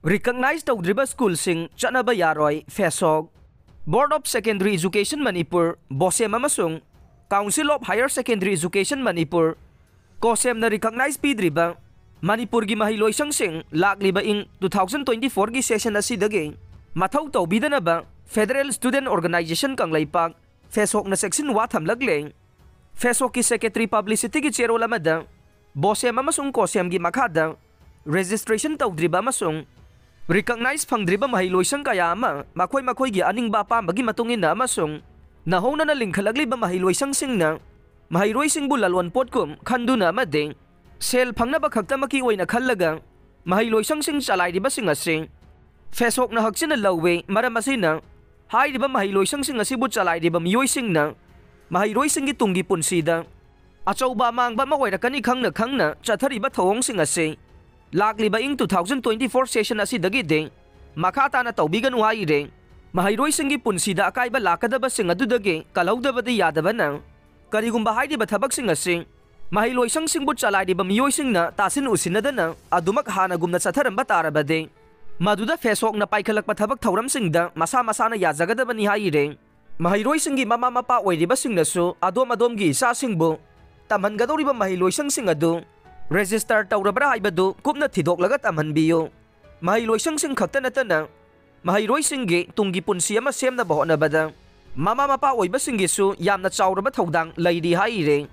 Recognize tꯧdriba schoolsing chanaba yaroi FESOG Board of Secondary Education Manipur BOSEM amasung Council of Higher Secondary Education Manipur COSEM na recognize pidriba Manipur gi mahiloisangsing lakliba ing 2024 gi session asidagi mathau tawbidana ba Federal Student Organization kanglaipak FESOG na section 1 thamlagleng FESOG ki Secretary Publicity gi chairol amada BOSEM amasung COSEM gi makhada registration tawdriba amasung recognize phangdriba mahiloisang kaya ama makoy gi aning bapa magi matungin na amasung nahona na lingkhalagliba mahiloisang singna mahiroising bulalwan potkum khanduna amade sel phangna ba khakta maki oina khallaga mahiloisang sing chalai diba sing asing FESOG na haksin na lawe maram asina hai diba mahiloisang sing asibu chalai diba miyoising na mahiroising gi tunggi punsida achauba mangba mawaira kani khangna chathariba thawong sing asing lakliba ing 2024 session asidagi de makhata na tawbiganu haire mahiroising gi punsida akaiba lakadaba sing adudagi kalawdabadi yadaba na karigumba haidibba thabak sing asing mahiloisang singbu chalaidibba miyoising na tasin usinadana adumak hanagumna chatharamba tarabade maduda FESOG na paikhalakpa thabak thauramsingda masa na yajagadabani haire mahiroising gi mama mapa oiriba singnasu adom gi isa singbu tamhangadoriba mahiloisang sing adu register tawrabra haibadu kupna thidok tamhanbiyo mahiloisang sing khakta natana mahiroising gi tunggi punsi ama semna bahona bada mama mapa oiba singgisu yamna chawraba thaudang laidi haire